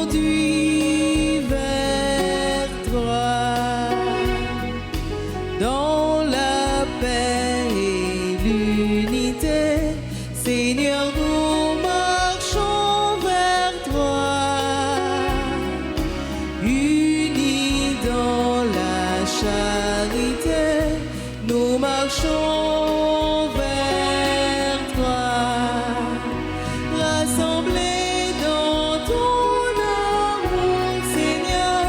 conduis vers toi. Dans la paix et l'unité, Seigneur, nous marchons vers toi. Unis dans la charité, nous marchons vers toi. Rassemblés dans ton amour, Seigneur,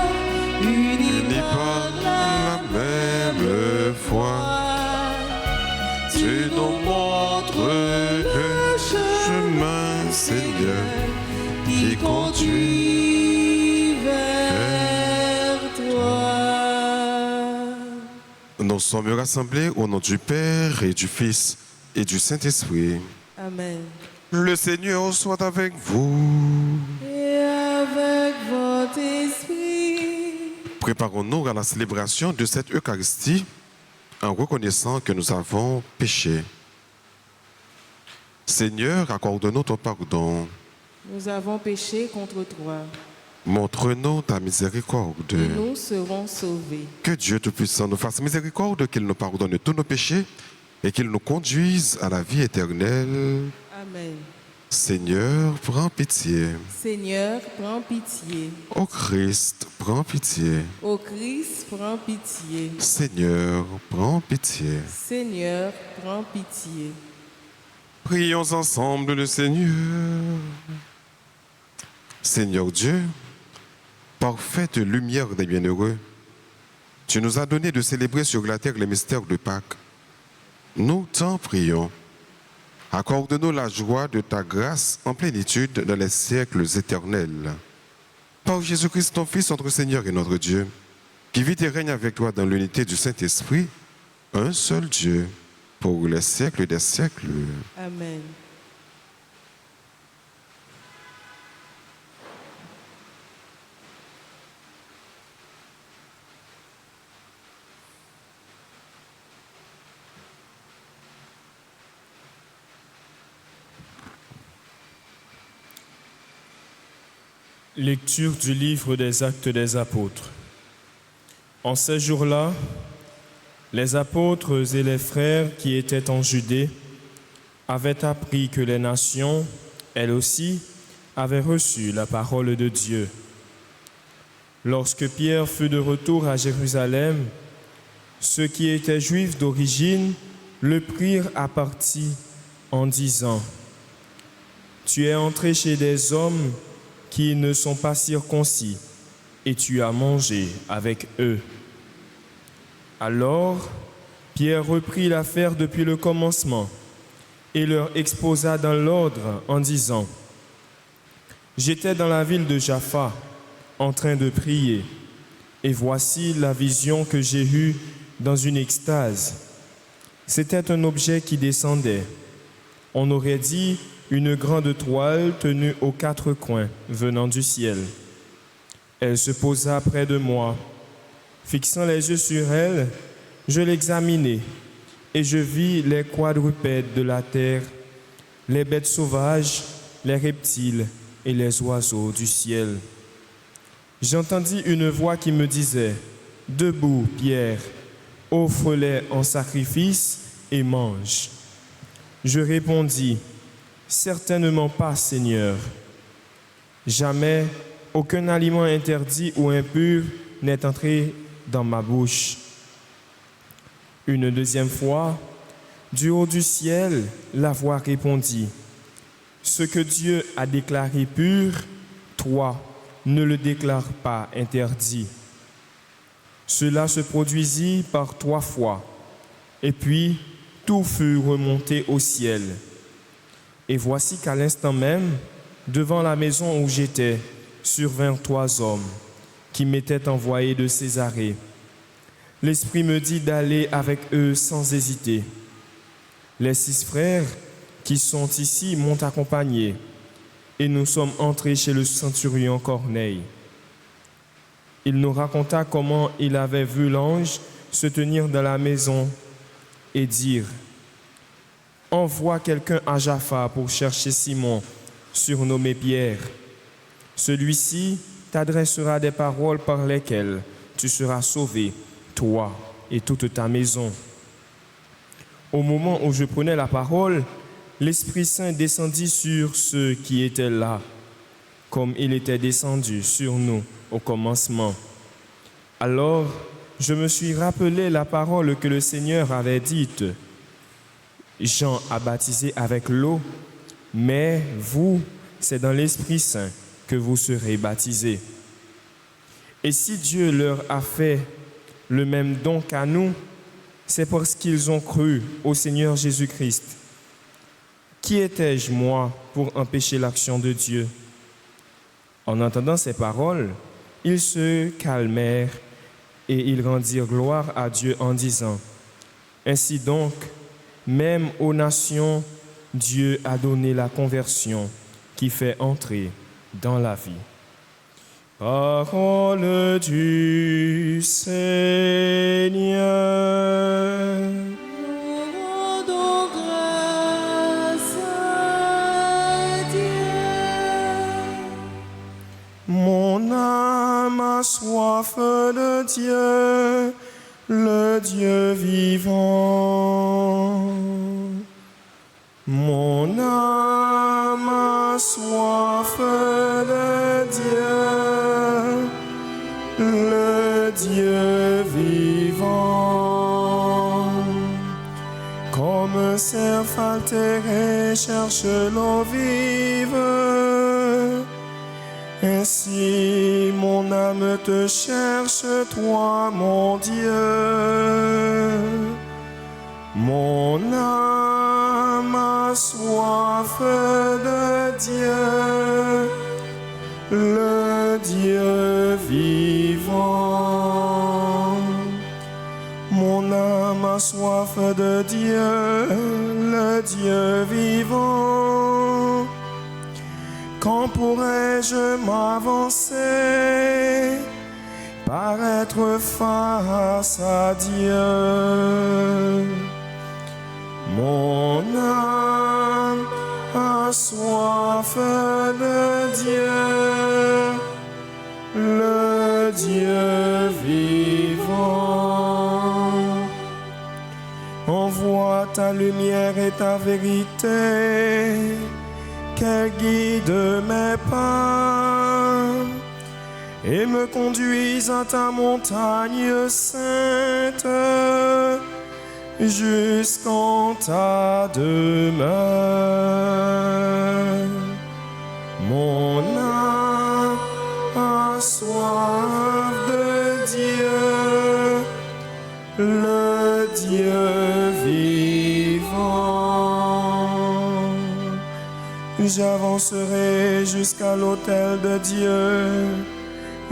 unis par la même foi. Tu nous montres le chemin, Seigneur, qui conduit vers toi. Nous sommes rassemblés au nom du Père et du Fils et du Saint-Esprit. Amen. Le Seigneur soit avec vous. Et avec votre esprit. Préparons-nous à la célébration de cette Eucharistie en reconnaissant que nous avons péché. Seigneur, accorde-nous ton pardon. Nous avons péché contre toi. Montre-nous ta miséricorde. Et nous serons sauvés. Que Dieu Tout-Puissant nous fasse miséricorde, qu'il nous pardonne tous nos péchés et qu'il nous conduise à la vie éternelle. Amen. Seigneur, prends pitié. Seigneur, prends pitié. Ô Christ, prends pitié. Ô Christ, prends pitié. Seigneur, prends pitié. Seigneur, prends pitié. Prions ensemble le Seigneur. Seigneur Dieu, parfaite lumière des bienheureux, tu nous as donné de célébrer sur la terre les mystères de Pâques. Nous t'en prions. Accorde-nous la joie de ta grâce en plénitude dans les siècles éternels. Par Jésus-Christ, ton Fils, notre Seigneur et notre Dieu, qui vit et règne avec toi dans l'unité du Saint-Esprit, un seul Dieu, pour les siècles des siècles. Amen. Lecture du livre des Actes des Apôtres. En ces jours-là, les apôtres et les frères qui étaient en Judée avaient appris que les nations, elles aussi, avaient reçu la parole de Dieu. Lorsque Pierre fut de retour à Jérusalem, ceux qui étaient juifs d'origine le prirent à partie en disant : « Tu es entré chez des hommes qui ne sont pas circoncis, et tu as mangé avec eux. » Alors, Pierre reprit l'affaire depuis le commencement et leur exposa dans l'ordre en disant : « J'étais dans la ville de Jaffa en train de prier, et voici la vision que j'ai eue dans une extase. C'était un objet qui descendait. On aurait dit une grande toile tenue aux quatre coins, venant du ciel. Elle se posa près de moi. Fixant les yeux sur elle, je l'examinai, et je vis les quadrupèdes de la terre, les bêtes sauvages, les reptiles et les oiseaux du ciel. J'entendis une voix qui me disait : « Debout, Pierre, offre-les en sacrifice et mange. » Je répondis : « Certainement pas, Seigneur. Jamais aucun aliment interdit ou impur n'est entré dans ma bouche. » Une deuxième fois, du haut du ciel, la voix répondit : « Ce que Dieu a déclaré pur, toi, ne le déclare pas interdit. » Cela se produisit par 3 fois, et puis tout fut remonté au ciel. Et voici qu'à l'instant même, devant la maison où j'étais, survinrent 3 hommes qui m'étaient envoyés de Césarée. L'Esprit me dit d'aller avec eux sans hésiter. Les 6 frères qui sont ici m'ont accompagné, et nous sommes entrés chez le centurion Corneille. Il nous raconta comment il avait vu l'ange se tenir dans la maison et dire : « Envoie quelqu'un à Jaffa pour chercher Simon, surnommé Pierre. Celui-ci t'adressera des paroles par lesquelles tu seras sauvé, toi et toute ta maison. » Au moment où je prenais la parole, l'Esprit Saint descendit sur ceux qui étaient là, comme il était descendu sur nous au commencement. Alors, je me suis rappelé la parole que le Seigneur avait dite. Jean a baptisé avec l'eau, mais vous, c'est dans l'Esprit Saint que vous serez baptisés. Et si Dieu leur a fait le même don qu'à nous, c'est parce qu'ils ont cru au Seigneur Jésus-Christ. Qui étais-je, moi, pour empêcher l'action de Dieu? En entendant ces paroles, ils se calmèrent et ils rendirent gloire à Dieu en disant, « Ainsi donc, même aux nations, Dieu a donné la conversion qui fait entrer dans la vie. » Parole du Seigneur. Rendons grâce à Dieu. Mon âme a soif de Dieu, le Dieu vivant. Mon âme a soif de Dieu, le Dieu vivant. Comme un cerf altéré cherche l'eau vive, ainsi mon âme te cherche, toi, mon Dieu. Mon âme a soif de Dieu, le Dieu vivant. Mon âme a soif de Dieu, le Dieu vivant. Quand pourrais-je m'avancer, paraître face à Dieu? Mon âme a soif de Dieu, le Dieu vivant. Envoie ta lumière et ta vérité, qu'elle guide mes pas et me conduise à ta montagne sainte, jusqu'en ta demeure. Mon âme a soif de Dieu, le Dieu vivant. J'avancerai jusqu'à l'autel de Dieu,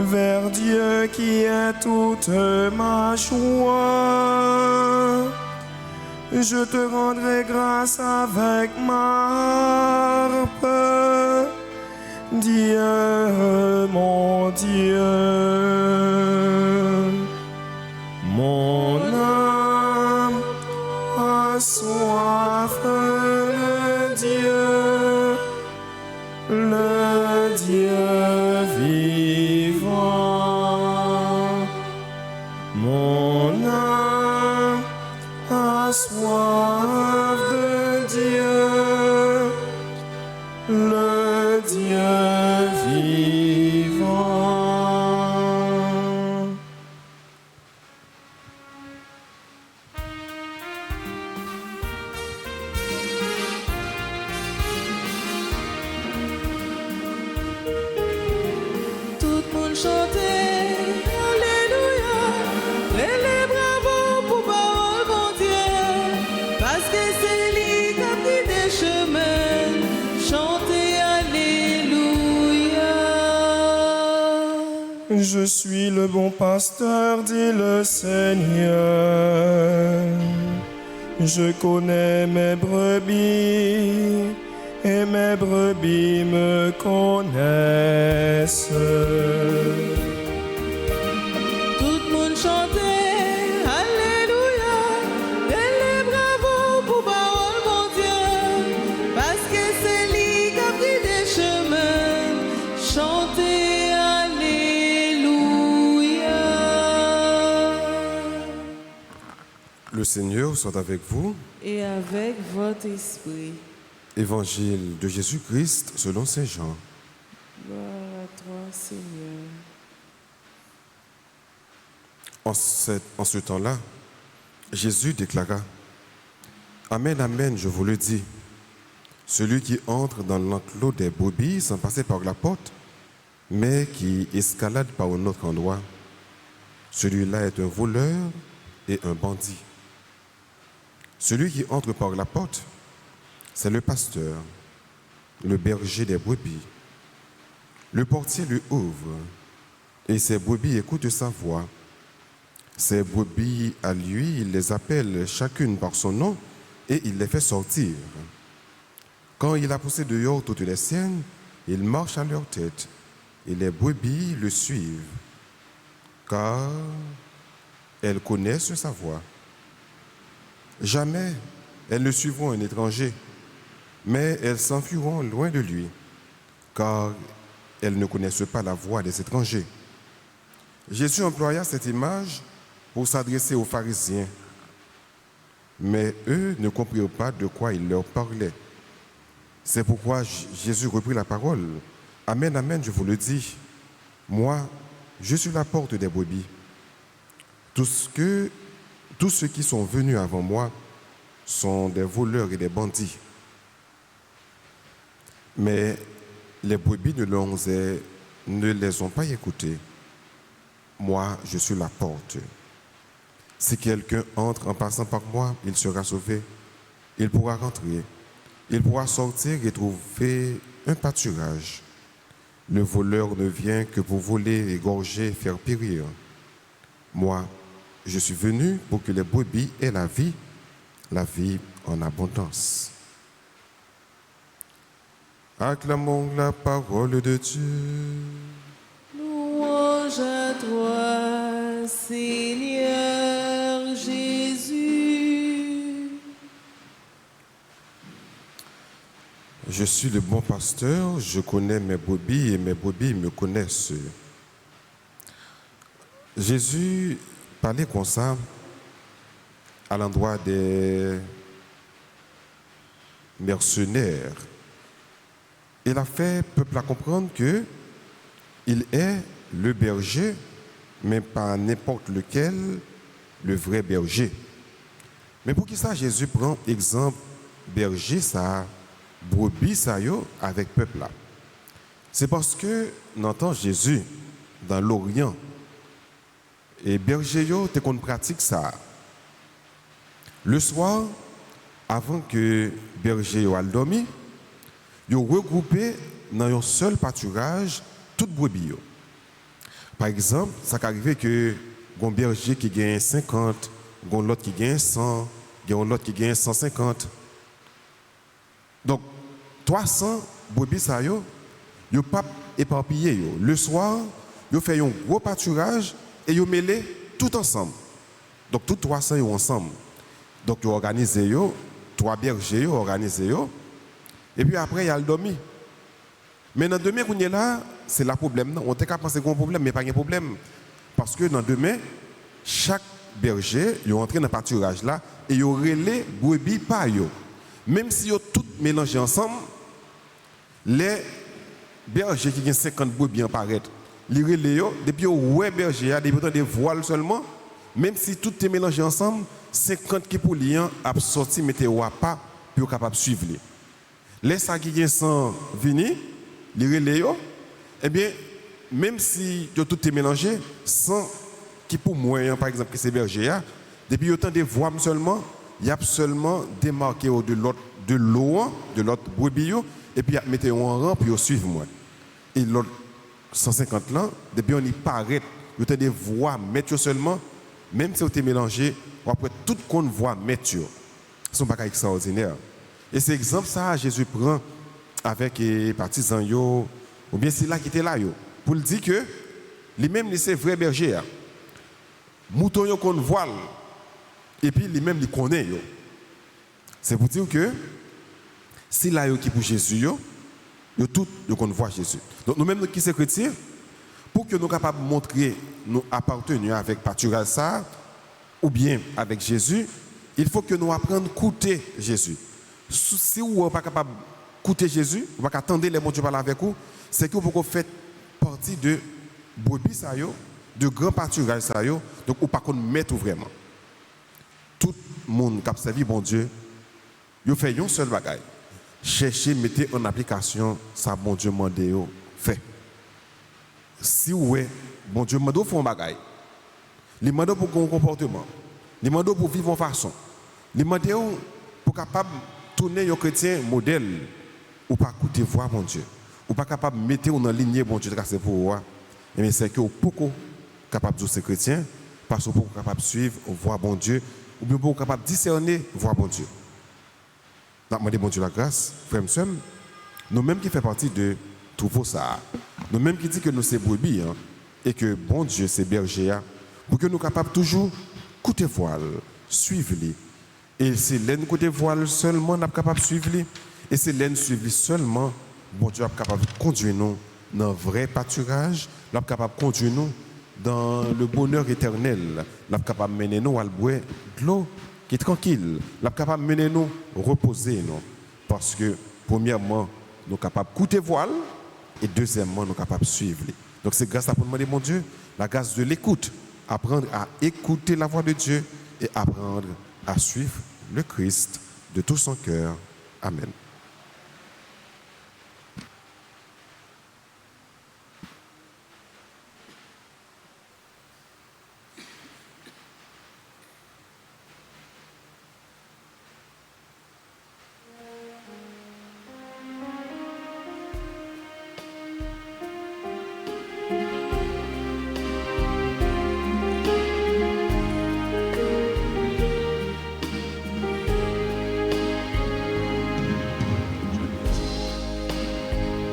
vers Dieu qui est toute ma joie. Je te rendrai grâce avec ma harpe, Dieu, mon Dieu. Mon âme a soif de Dieu, le Dieu vivant. Mon âme a soif de Dieu, le Dieu vivant. Tout le monde chantait, Alléluia, et les bravos pour parole, mon Dieu, parce que c'est lui qui a pris des chemins, chantez Alléluia. Je suis le bon pasteur, dit le Seigneur. Je connais mes brebis et mes brebis me connaissent. Tout le monde chantait, Alléluia, et les bravos pour parole, mon Dieu, parce que c'est lui qui a pris des chemins, chantez Le Seigneur soit avec vous. et avec votre esprit. Évangile de Jésus-Christ selon Saint Jean. Gloire à toi, Seigneur. En ce temps-là, Jésus déclara, « Amen, amen, je vous le dis, celui qui entre dans l'enclos des brebis sans passer par la porte, mais qui escalade par un autre endroit, celui-là est un voleur et un bandit. Celui qui entre par la porte, c'est le pasteur, le berger des brebis. Le portier lui ouvre, et ses brebis écoutent sa voix. Ses brebis à lui, il les appelle chacune par son nom, et il les fait sortir. Quand il a poussé dehors toutes les siennes, il marche à leur tête, et les brebis le suivent, car elles connaissent sa voix. Jamais elles ne suivront un étranger, mais elles s'enfuiront loin de lui, car elles ne connaissent pas la voix des étrangers. Jésus employa cette image pour s'adresser aux pharisiens, mais eux ne comprirent pas de quoi il leur parlait. C'est pourquoi Jésus reprit la parole. « Amen, amen, je vous le dis, moi, je suis la porte des brebis. Tous ceux qui sont venus avant moi sont des voleurs et des bandits. Mais les brebis ne les ont pas écoutés. Moi, je suis la porte. Si quelqu'un entre en passant par moi, il sera sauvé. Il pourra rentrer. Il pourra sortir et trouver un pâturage. Le voleur ne vient que pour voler, égorger, faire périr. Moi, je suis venu pour que les brebis aient la vie en abondance. » Acclamons la parole de Dieu. Louange à toi, Seigneur Jésus. Je suis le bon pasteur, je connais mes brebis et mes brebis me connaissent. Jésus parlait comme ça à l'endroit des mercenaires. Il a fait peuple à comprendre que il est le berger, mais pas n'importe lequel, le vrai berger. Mais pour qui ça, Jésus prend exemple berger, ça, brebis, ça, yo, avec peuple là. C'est parce que, on entend Jésus dans l'Orient, et berger, yo, t'es qu'on pratique ça. Le soir, avant que berger yo al dormi, yo regroupé dans un seul pâturage toute brebis yo. Par exemple, ça peut arriver que un berger qui gagne 50, un l'autre qui gagne 100, un l'autre qui gagne 150. Donc 300 brebis ça yo pas éparpillé yo. Le soir, yo fait un gros pâturage et yo mêlé tout ensemble. Donc tout 300 yo ensemble. Donc yo organisé yo, 3 bergers yo organisé yo. Et puis après, il y a le dormi. Mais dans demain, qu'on est là, c'est le problème. On t'a qu'à penser qu'on a un problème, mais pas un problème. Parce que dans demain, chaque berger, il est entré dans le pâturage là, et il relais brebis par yo. Même si ils sont tous mélangés ensemble, les bergers qui ont 50 brebis en paraît, ils relais yo, depuis ouais berger, depuis des voiles seulement, même si tout est mélangé ensemble, 50 qui pour liant a sorti météo à pas, pour capable de suivre. Les ça qui sont venus, les relais, eh bien, même si tout est mélangé, sans qui pour moyen, par exemple, que c'est berger, depuis autant de voix seulement, il y a seulement démarqué de l'eau, de l'autre brebis, et puis mettez en rang, puis suivre moi. Et l'autre 150 là, depuis on y paraît, il y a des voix mettre seulement, même si vous êtes mélangé, après tout qu'on voit mettre, ce sont pas extraordinaire. Et c'est exemple ça Jésus prend avec les partisans yo, ou bien c'est là qui était là yo, pour le dire que lui-même c'est vrai berger. Mouton yo qu'on voile et puis lui-même il connaît yo. C'est pour dire que si là yo qui pour Jésus yo tout yo qu'on voit Jésus. Donc nous-mêmes qui sommes chrétiens, pour que nous capables de montrer nous appartenir avec pâturage ça ou bien avec Jésus, il faut que nous apprenions à écouter Jésus. Si vous n'êtes pas capable d'écouter Jésus, vous n'êtes pas attendre les bons Dieu parler avec vous, c'est que vous faites partie de brebis, de grands pâturages, donc vous ne pouvez pas mettre vraiment. Tout le monde qui a servi bon Dieu, il fait un seul bagage. Cherchez, mettez en application ça, bon Dieu m'a dit, fait. Si vous êtes, bon Dieu m'a dit, fait un bagage. Il m'a dit pour un comportement. Il m'a dit pour vivre en façon. Il m'a dit pour capable tourner un chrétien modèle ou pas écouter voix mon Dieu. Ou pas capable de mettre dans la ligne bon Dieu tracé pour vous. Et c'est que vous pouvez capable de ser chrétien parce que vous pouvez capable de suivre voix bon Dieu ou bien vous capable de discerner voix bon Dieu. Nous demandons bon Dieu la grâce, frères et sœurs, nous-mêmes qui faisons partie de trouver ça, nous-mêmes qui disons que nous sommes brebis et que bon Dieu c'est berger, pour que nous soyons capables toujours écouter voile, suivre lui. Et c'est l'un côté voile seulement nous sommes capables de suivre lui. Et c'est l'un suivre seulement, bon Dieu est capable de conduire nous dans un vrai pâturage, nous est capable de conduire nous dans le bonheur éternel, nous est capable de mener nous à boire de l'eau qui est tranquille, nous est capable de mener nous reposer nous. Parce que premièrement, nous sommes capables d'écouter voile et deuxièmement, nous sommes capables de suivre lui. Donc c'est grâce à pour demander mon Dieu, la grâce de l'écoute, apprendre à écouter la voix de Dieu et apprendre à suivre le Christ de tout son cœur. Amen.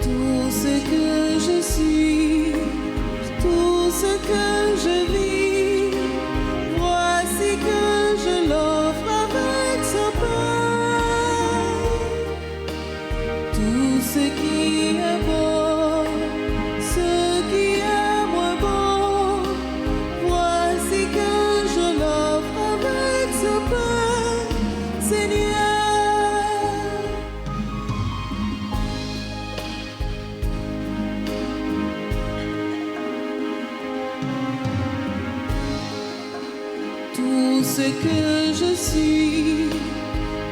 Tout ce que je suis, tout ce que je vis, voici que je l'offre avec ce pain. Tout ce qui est beau, ce qui est moins beau, voici que je l'offre avec ce pain, Seigneur. Tout ce que je suis,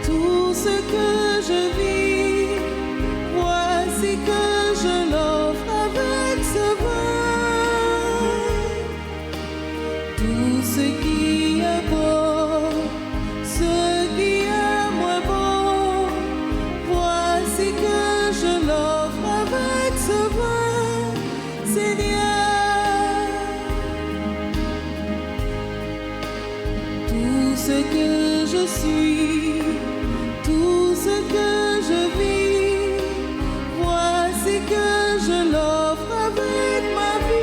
tout ce que je vis, voici que je l'offre avec ce vin. Tout ce qui est beau, ce qui est moins beau, voici que je l'offre avec ce vin, Seigneur. Tout ce que je suis, tout ce que je vis, voici que je l'offre avec ma vie.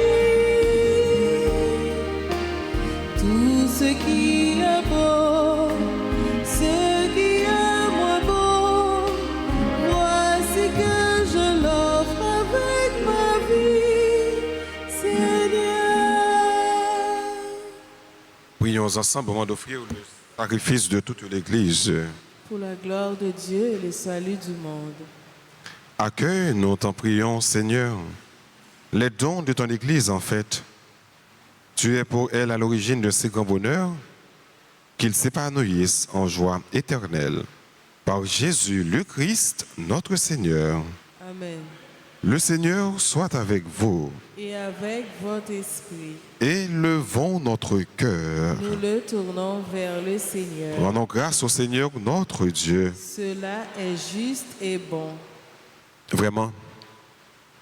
Tout ce qui est beau, ce qui est moins beau, voici que je l'offre avec ma vie, Seigneur. Prions ensemble au moment d'offrir le sacrifice de toute l'Église. Pour la gloire de Dieu et le salut du monde. Accueille, nous t'en prions, Seigneur, les dons de ton Église, en fait. Tu es pour elle à l'origine de ces grands bonheurs, qu'ils s'épanouissent en joie éternelle. Par Jésus, le Christ, notre Seigneur. Amen. Le Seigneur soit avec vous. Et avec votre esprit, Élevons notre cœur. nous le tournons vers le Seigneur. Rendons grâce au Seigneur, notre Dieu. Cela est juste et bon. Vraiment,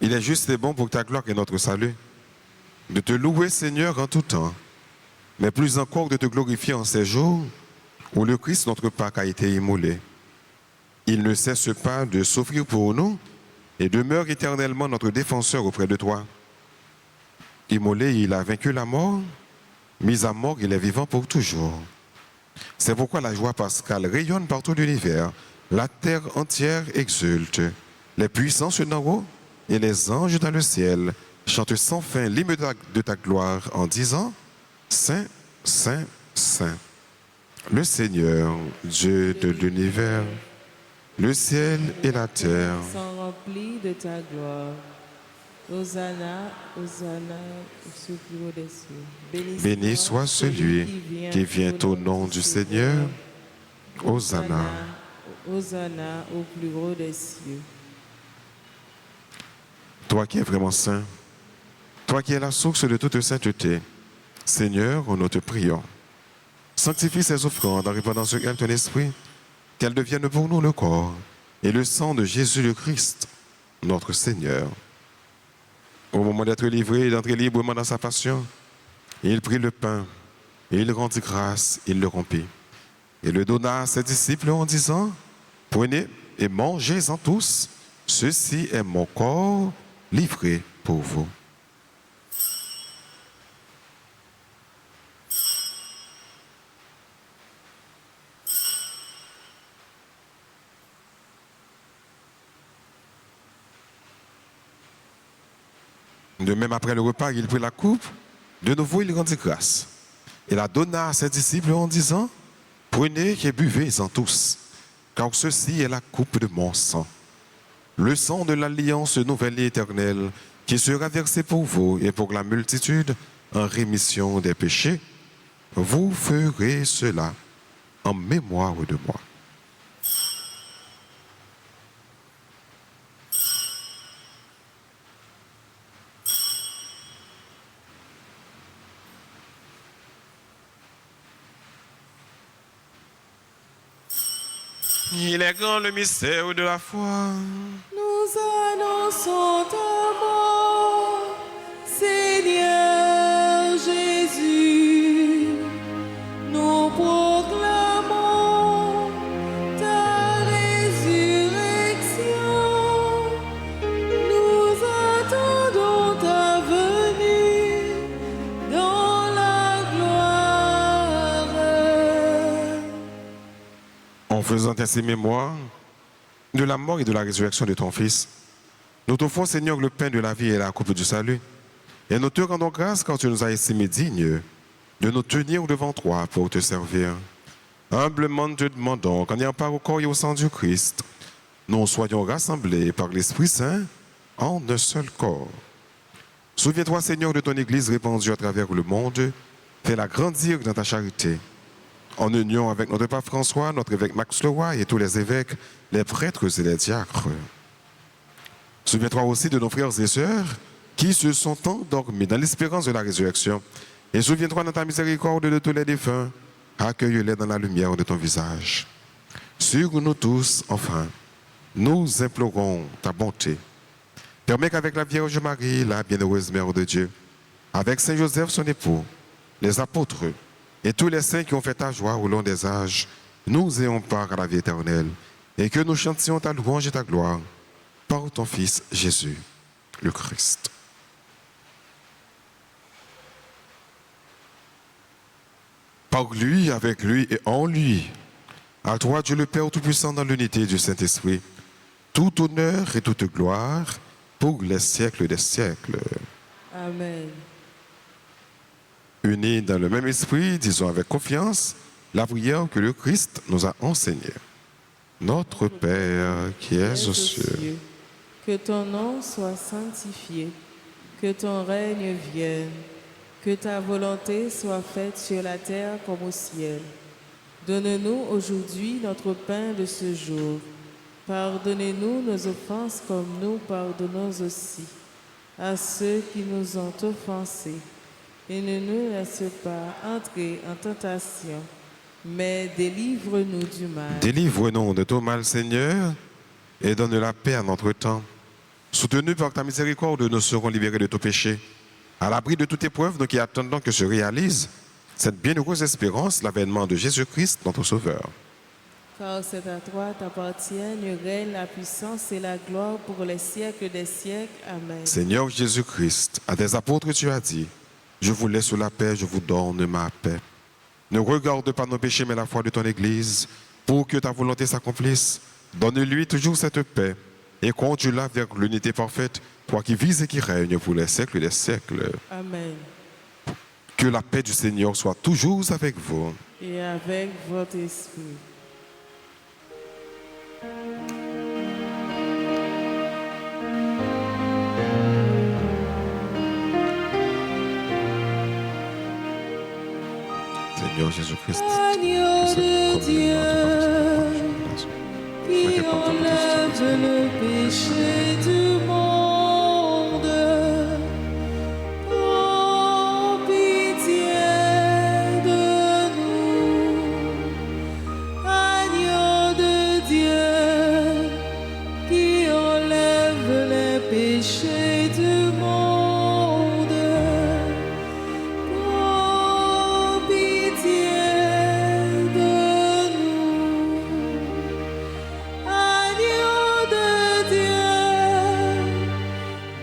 il est juste et bon pour ta gloire et notre salut de te louer, Seigneur, en tout temps, mais plus encore de te glorifier en ces jours où le Christ, notre Pâque, a été immolé. Il ne cesse pas de souffrir pour nous et demeure éternellement notre défenseur auprès de toi. Immolé, il a vaincu la mort, mis à mort, il est vivant pour toujours. C'est pourquoi la joie pascale rayonne par tout l'univers, la terre entière exulte, les puissances d'en haut et les anges dans le ciel chantent sans fin l'hymne de ta gloire en disant « Saint, Saint, Saint ». Le Seigneur, Dieu de l'univers, le ciel et la terre, sont remplis de ta gloire. Hosanna, Hosanna, au plus haut des cieux. béni soit celui qui vient au nom du Seigneur. Hosanna. Hosanna au plus haut des cieux. Toi qui es vraiment saint, toi qui es la source de toute sainteté, Seigneur, nous te prions. Sanctifie ces offrandes en répandant sur elles ton esprit, qu'elles deviennent pour nous le corps et le sang de Jésus le Christ, notre Seigneur. Au moment d'être livré et d'entrer librement dans sa passion, il prit le pain, et il rendit grâce, il le rompit, et le donna à ses disciples en disant, « Prenez et mangez-en tous, ceci est mon corps livré pour vous. » De même, après le repas, il prit la coupe. De nouveau, il rendit grâce. Il la donna à ses disciples en disant, « Prenez et buvez-en tous, car ceci est la coupe de mon sang. Le sang de l'alliance nouvelle et éternelle, qui sera versé pour vous et pour la multitude en rémission des péchés. Vous ferez cela en mémoire de moi. » Il est grand le mystère de la foi. Nous annonçons ta mort, Seigneur Jésus. Nous proclamons ta résurrection. Nous attendons ta venue dans la gloire. En faisant ainsi mémoire de la mort et de la résurrection de ton Fils, nous t'offrons, Seigneur, le pain de la vie et la coupe du salut. Et nous te rendons grâce car tu nous as estimés dignes de nous tenir devant toi pour te servir. Humblement, nous te demandons qu'en ayant part au corps et au sang du Christ, nous soyons rassemblés par l'Esprit Saint en un seul corps. Souviens-toi, Seigneur, de ton Église répandue à travers le monde. Fais-la grandir dans ta charité. En union avec notre pape François, notre évêque Max Leroy et tous les évêques, les prêtres et les diacres. Souviens-toi aussi de nos frères et sœurs qui se sont endormis dans l'espérance de la résurrection. Et souviens-toi de ta miséricorde de tous les défunts. Accueille-les dans la lumière de ton visage. Sur nous tous, enfin, nous implorons ta bonté. Permets qu'avec la Vierge Marie, la bienheureuse Mère de Dieu, avec Saint Joseph, son époux, les apôtres, et tous les saints qui ont fait ta joie au long des âges, nous ayons part à la vie éternelle, et que nous chantions ta louange et ta gloire par ton Fils Jésus, le Christ. Par lui, avec lui et en lui, à toi Dieu le Père Tout-Puissant dans l'unité du Saint-Esprit, tout honneur et toute gloire pour les siècles des siècles. Amen. Unis dans le même esprit, disons avec confiance la prière que le Christ nous a enseignée. Notre Père qui es aux cieux, que ton nom soit sanctifié, que ton règne vienne, que ta volonté soit faite sur la terre comme au ciel. Donne-nous aujourd'hui notre pain de ce jour. Pardonnez-nous nos offenses comme nous pardonnons aussi à ceux qui nous ont offensés. Et ne nous laisse pas entrer en tentation, mais délivre-nous du mal. Délivre-nous de tout mal, Seigneur, et donne la paix à notre temps. Soutenus par ta miséricorde, nous serons libérés de tout péché. À l'abri de toute épreuve, nous qui attendons que se réalise cette bienheureuse espérance, l'avènement de Jésus-Christ, notre Sauveur. Car c'est à toi t'appartiennent le règne, la puissance et la gloire pour les siècles des siècles. Amen. Seigneur Jésus-Christ, à tes apôtres tu as dit, je vous laisse la paix, je vous donne ma paix. Ne regarde pas nos péchés, mais la foi de ton Église, pour que ta volonté s'accomplisse. Donne-lui toujours cette paix et conduis-la vers l'unité parfaite, toi qui vis et qui règnes pour les siècles des siècles. Amen. Que la paix du Seigneur soit toujours avec vous. et avec votre esprit. Seigneur Jésus-Christ, Agneau de Dieu, qui enlève le péché du monde, prends pitié de nous. Agneau de Dieu, qui enlève les péchés du monde, prends pitié de nous. Agneau de Dieu,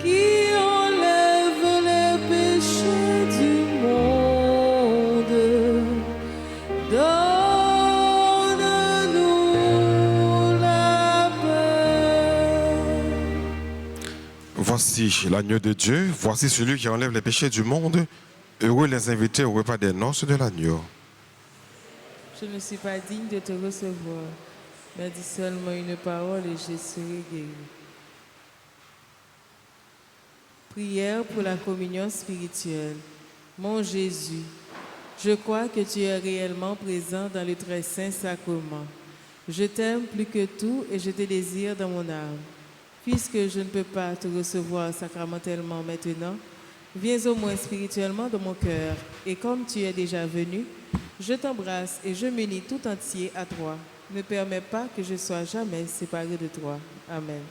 qui enlève les péchés du monde, donne-nous la paix. Voici l'agneau de Dieu, voici celui qui enlève les péchés du monde. Heureux les invités au repas des noces de l'agneau. Je ne suis pas digne de te recevoir, mais dis seulement une parole et je serai guéri. Prière pour la communion spirituelle. Mon Jésus, je crois que tu es réellement présent dans le très saint sacrement. Je t'aime plus que tout et je te désire dans mon âme. Puisque je ne peux pas te recevoir sacramentellement maintenant, viens au moins spirituellement dans mon cœur. Et comme tu es déjà venu, je t'embrasse et je m'unis tout entier à toi. Ne permets pas que je sois jamais séparé de toi. Amen.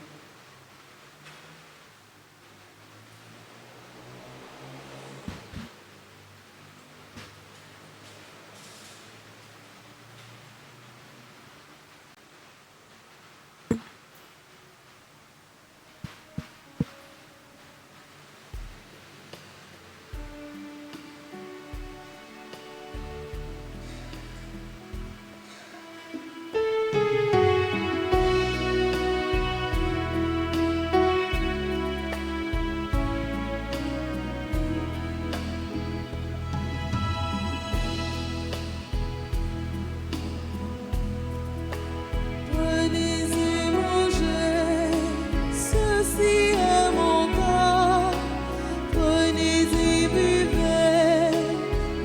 Prenez et mangez, ceci est mon corps. Prenez et buvez,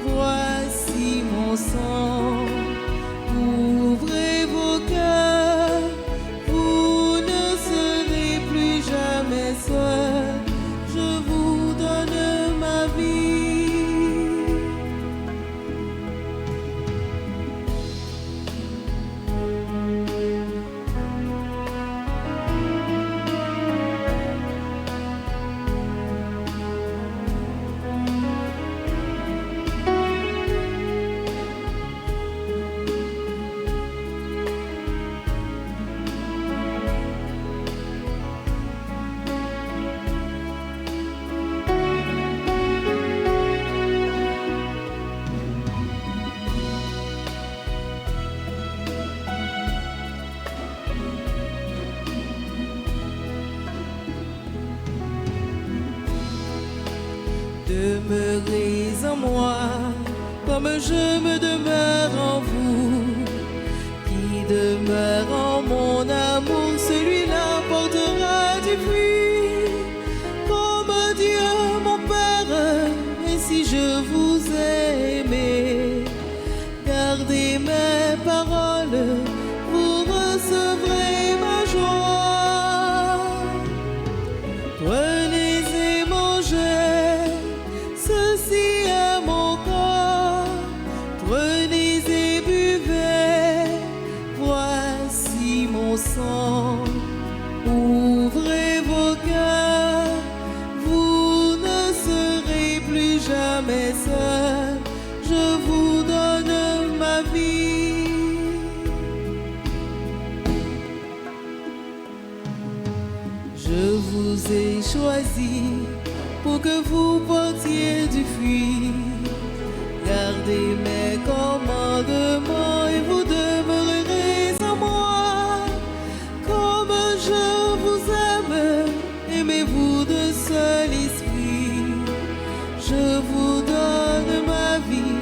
voici mon sang. Ouvrez vos cœurs, vous ne serez plus jamais seuls. Je vous donne ma vie. Demeurez en moi, comme je me demeure en vous. Qui demeure en mon amour, celui-là portera du fruit. Comme Dieu, mon Père, ainsi je vous ai aimé. Gardez mes paroles, vous recevrez ma joie. Prenez et mangez, ceci est mon corps. Prenez et buvez, voici mon sang. Ouvrez vos cœurs, vous ne serez plus jamais seuls. Je vous donne ma vie. Je vous ai choisi pour que vous portiez du fruit. Gardez mes commandements et vous demeurerez en moi. Comme je vous aime, aimez-vous d'un seul esprit. Je vous donne ma vie,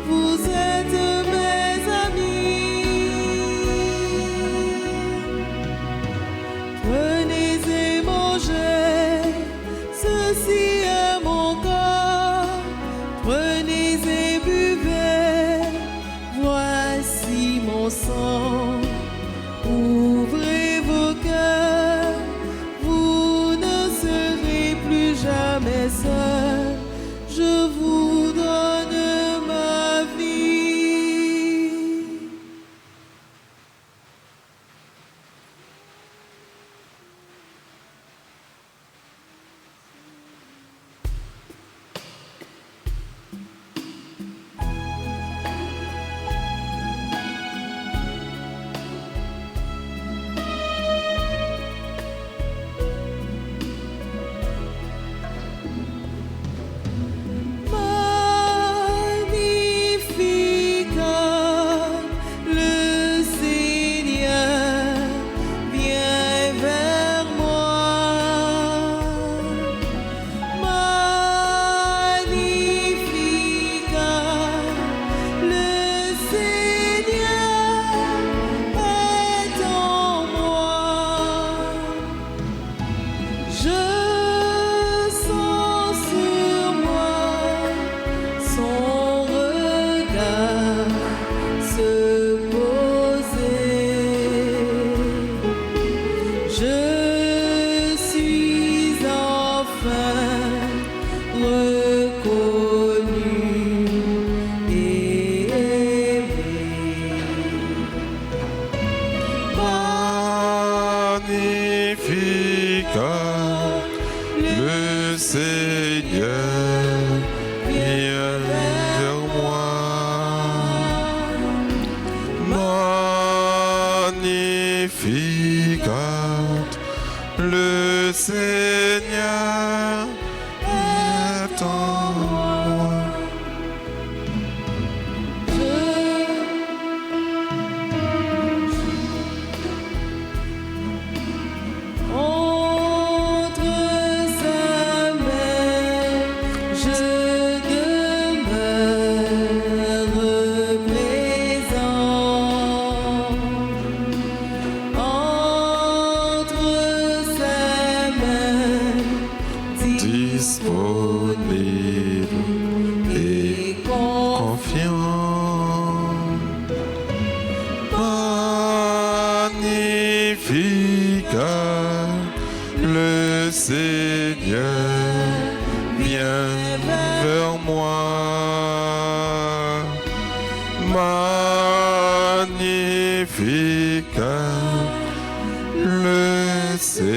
vous êtes mes moi. Magnifique le Seigneur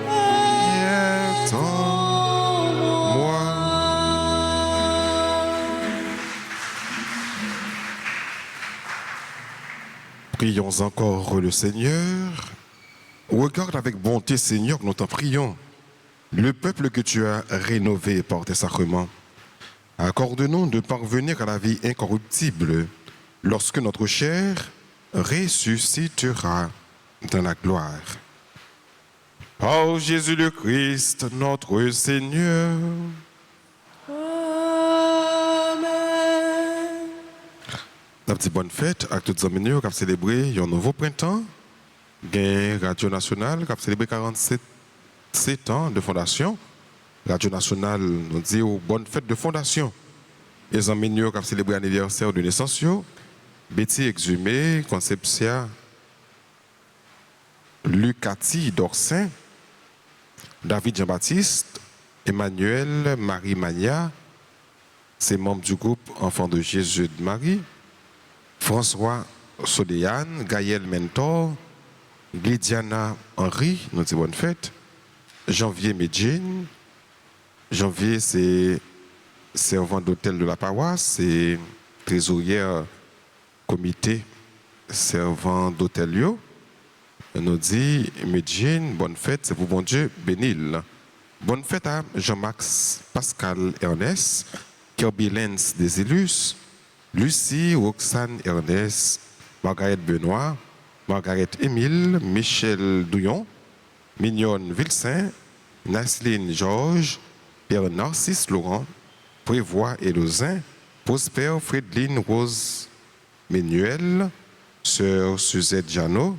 est en moi. Prions encore le Seigneur. Regarde avec bonté, Seigneur, nous t'en prions, le peuple que tu as rénové par tes sacrements. Accorde-nous de parvenir à la vie incorruptible lorsque notre chair ressuscitera dans la gloire. Par Jésus le Christ, notre Seigneur. Amen. La petite bonne fête à toutes les amis qui ont célébré un nouveau printemps. Radio Nationale qui a célébré 47 ans de fondation. Radio Nationale nous dit bonne fête de fondation. Les amis qui ont célébré l'anniversaire de naissance, Betty Exhumé, Concepcia, Lucati d'Orsin, David Jean-Baptiste, Emmanuel Marie Magna, c'est membre du groupe Enfants de Jésus de Marie, François Sodéane, Gaël Mentor, Glydiana Henry, nous disons bonne fête. Janvier Medjine. Janvier, c'est servant d'hôtel de la paroisse, c'est trésorière comité servant d'hôtel. Nous dit Medjine, bonne fête, c'est pour bon Dieu, bénil. Bonne fête à Jean-Max Pascal Ernest, Kirby Lenz Desilus, Lucie Roxane Ernest, Margaret Benoît, Margaret Émile, Michel Douillon, Mignonne Vilsain, Nasline Georges, Pierre Narcisse Laurent, Prévoit et Lausin, Prosper Frédeline Rose Ménuel, Sœur Suzette Jeannot,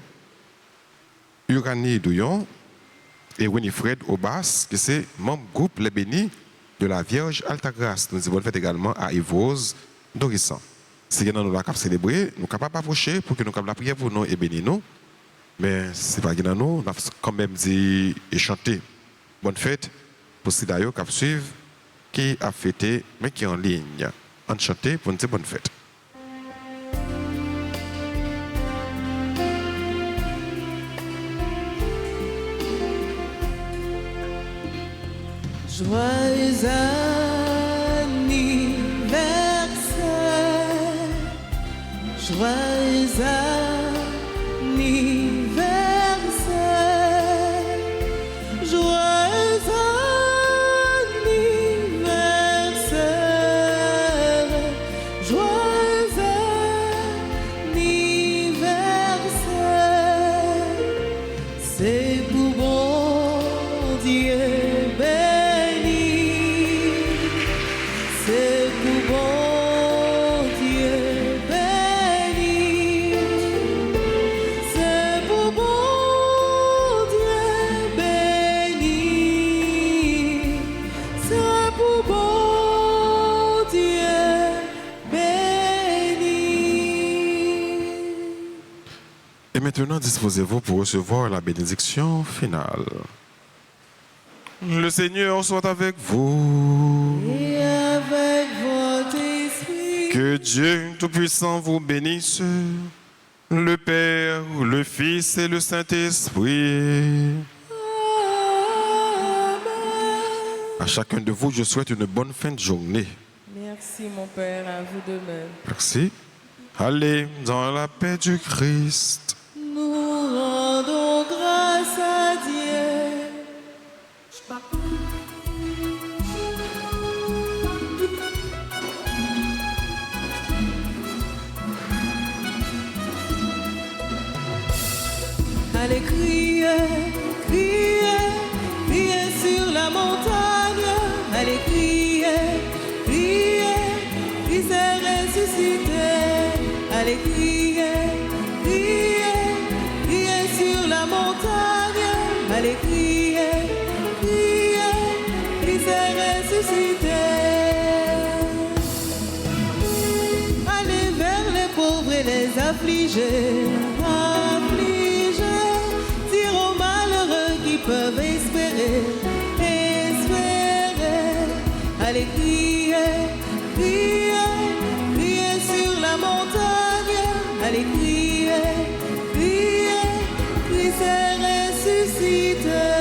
Uranie Douillon et Winifred Aubas, qui c'est membre groupe Les Bénis de la Vierge Altagrace. Nous avons fait également à Yves Dorissan. Si nous avons célébré, nous sommes capables d'approcher pour que nous puissions prier pour nous et bénir nous. Mais ce n'est pas que nous avons quand même dit et chanté. Bonne fête pour Sidayo qui suivre, qui a fêté, mais qui est en ligne. On chanter pour nous dire bonne fête. Joyeux anniversaire, joyeux anniversaire, joyeux anniversaire, joyeux anniversaire, c'est pour bon Dieu. Maintenant, disposez-vous pour recevoir la bénédiction finale. Le Seigneur soit avec vous. Et avec votre esprit. Que Dieu Tout-Puissant vous bénisse, le Père, le Fils et le Saint-Esprit. Amen. À chacun de vous, je souhaite une bonne fin de journée. Merci mon Père, à vous de même. Merci. Allez dans la paix du Christ. Nous rendons grâce à Dieu. Allez crier, crier, crier sur la montagne. Allez crier, crier, Christ est ressuscité. Allez crier, crier, crier sur la montagne. Allez crier, crier, Christ est ressuscité. Allez vers les pauvres et les affligés. Affligés, dire aux malheureux qui peuvent espérer. Et allez crier, crier, crier sur la montagne, allez crier, crier, Christ est ressuscité.